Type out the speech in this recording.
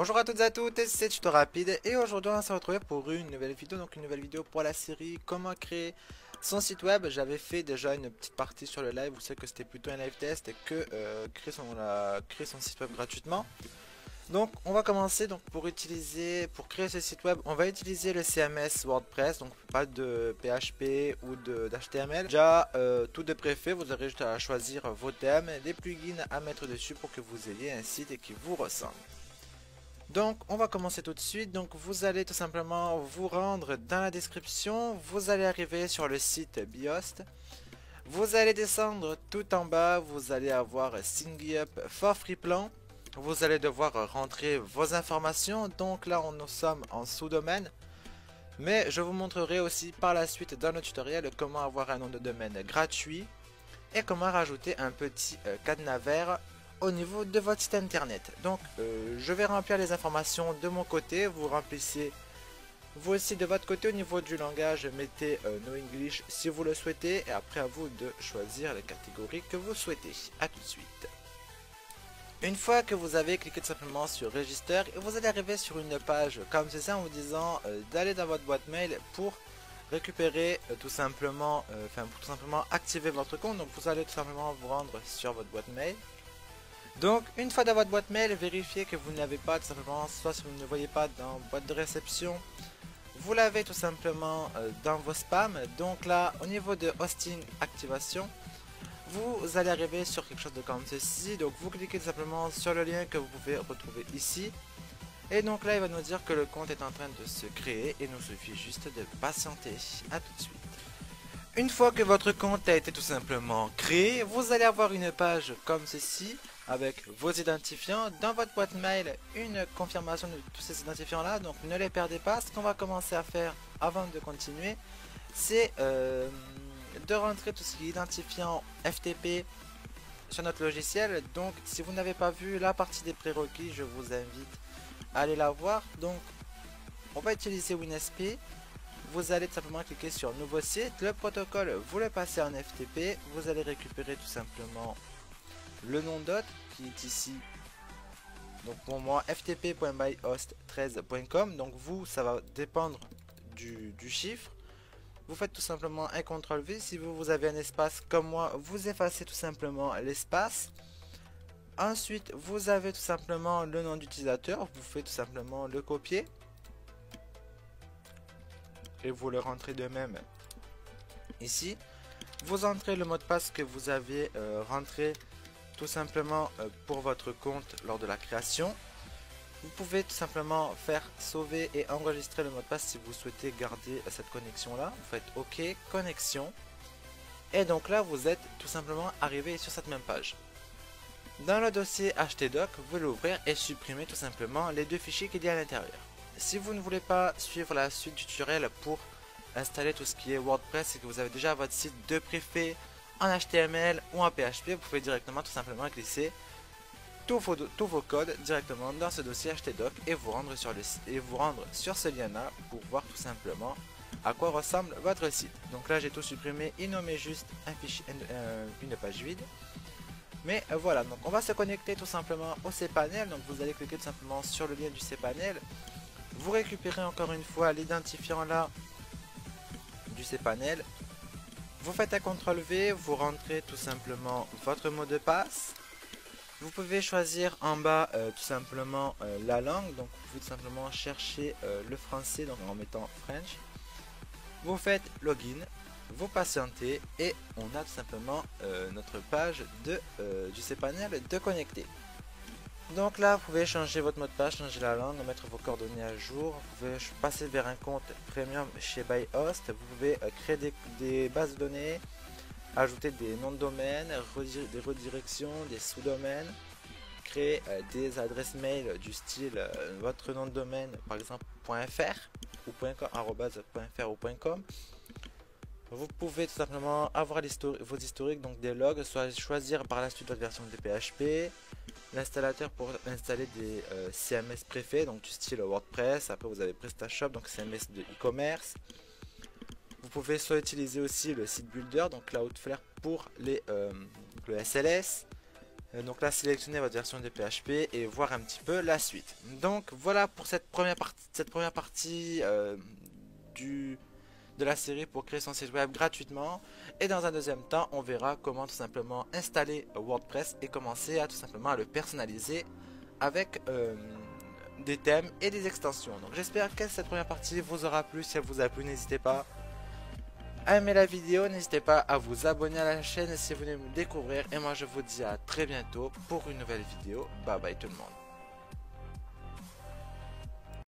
Bonjour à toutes et à toutes, c'est Tuto Rapide et aujourd'hui on va se retrouver pour une nouvelle vidéo, donc une nouvelle vidéo pour la série comment créer son site web. J'avais fait déjà une petite partie sur le live, vous savez que c'était plutôt un live test et que créer son site web gratuitement. Donc on va commencer donc pour créer ce site web, on va utiliser le CMS WordPress, donc pas de PHP ou d'HTML. Déjà tout de préfet, vous aurez juste à choisir vos thèmes, des plugins à mettre dessus pour que vous ayez un site qui vous ressemble. Donc on va commencer tout de suite. Donc vous allez tout simplement vous rendre dans la description. Vous allez arriver sur le site Biost. Vous allez descendre tout en bas. Vous allez avoir Sign Up for Free Plan. Vous allez devoir rentrer vos informations. Donc là nous sommes en sous-domaine. Mais je vous montrerai aussi par la suite dans le tutoriel comment avoir un nom de domaine gratuit. Et comment rajouter un petit cadenas vert au niveau de votre site internet. Donc je vais remplir les informations de mon côté, vous remplissez vous aussi de votre côté. Au niveau du langage, mettez No English si vous le souhaitez et après à vous de choisir les catégories que vous souhaitez. A tout de suite. Une fois que vous avez cliqué tout simplement sur Register, vous allez arriver sur une page comme ceci en vous disant d'aller dans votre boîte mail pour récupérer tout simplement activer votre compte. Donc vous allez tout simplement vous rendre sur votre boîte mail. Donc une fois dans votre boîte mail, vérifiez que vous n'avez pas tout simplement, soit si vous ne le voyez pas dans boîte de réception, vous l'avez tout simplement dans vos spams. Donc là au niveau de hosting activation, vous allez arriver sur quelque chose de comme ceci. Donc vous cliquez tout simplement sur le lien que vous pouvez retrouver ici. Et donc là il va nous dire que le compte est en train de se créer et nous suffit juste de patienter. A tout de suite. Une fois que votre compte a été tout simplement créé, vous allez avoir une page comme ceci avec vos identifiants. Dans votre boîte mail, une confirmation de tous ces identifiants là, donc ne les perdez pas. Ce qu'on va commencer à faire avant de continuer, c'est de rentrer tout ce qui est identifiant FTP sur notre logiciel. Donc si vous n'avez pas vu la partie des prérequis, je vous invite à aller la voir. Donc on va utiliser WinSP. Vous allez tout simplement cliquer sur nouveau site, le protocole vous le passez en FTP, vous allez récupérer tout simplement le nom d'hôte qui est ici. Donc pour moi ftp.byhost13.com, donc vous ça va dépendre du chiffre. Vous faites tout simplement un CTRL V, si vous avez un espace comme moi, vous effacez tout simplement l'espace. Ensuite vous avez tout simplement le nom d'utilisateur, vous faites tout simplement le copier. Et vous le rentrez de même ici. Vous entrez le mot de passe que vous avez rentré tout simplement pour votre compte lors de la création. Vous pouvez tout simplement faire sauver et enregistrer le mot de passe si vous souhaitez garder cette connexion là. Vous faites OK, connexion. Et donc là vous êtes tout simplement arrivé sur cette même page. Dans le dossier htdoc, vous l'ouvrez et supprimez tout simplement les deux fichiers qu'il y a à l'intérieur. Si vous ne voulez pas suivre la suite du tutoriel pour installer tout ce qui est WordPress et que vous avez déjà votre site de préfet en HTML ou en PHP, vous pouvez directement tout simplement glisser tous vos codes directement dans ce dossier htdoc et vous rendre sur ce lien là pour voir tout simplement à quoi ressemble votre site. Donc là j'ai tout supprimé, il nous met juste un fichier, une page vide. Mais voilà, donc on va se connecter tout simplement au cPanel. Donc vous allez cliquer tout simplement sur le lien du cPanel. Vous récupérez encore une fois l'identifiant là du cPanel. Vous faites un CTRL V, vous rentrez tout simplement votre mot de passe. Vous pouvez choisir en bas tout simplement la langue. Donc vous pouvez tout simplement chercher le français donc en mettant French. Vous faites login, vous patientez et on a tout simplement notre page du cPanel de connecter. Donc là vous pouvez changer votre mot de passe, changer la langue, mettre vos coordonnées à jour. Vous pouvez passer vers un compte premium chez ByHost. Vous pouvez créer des bases de données, ajouter des noms de domaine, des redirections, des sous-domaines, créer des adresses mail du style votre nom de domaine par exemple .fr ou .com, .fr ou .com. Vous pouvez tout simplement avoir vos historiques, donc des logs, soit choisir par la suite votre version de PHP, l'installateur pour installer des CMS préfets, donc du style WordPress. Après vous avez PrestaShop, donc CMS de e-commerce. Vous pouvez soit utiliser aussi le site builder, donc Cloudflare pour le SLS, Donc là, sélectionner votre version de PHP et voir un petit peu la suite. Donc voilà pour cette première partie de la série pour créer son site web gratuitement. Et dans un deuxième temps, on verra comment tout simplement installer WordPress et commencer à tout simplement à le personnaliser avec des thèmes et des extensions. Donc j'espère que cette première partie vous aura plu. Si elle vous a plu, n'hésitez pas à aimer la vidéo, n'hésitez pas à vous abonner à la chaîne si vous voulez me découvrir. Et moi je vous dis à très bientôt pour une nouvelle vidéo. Bye bye tout le monde.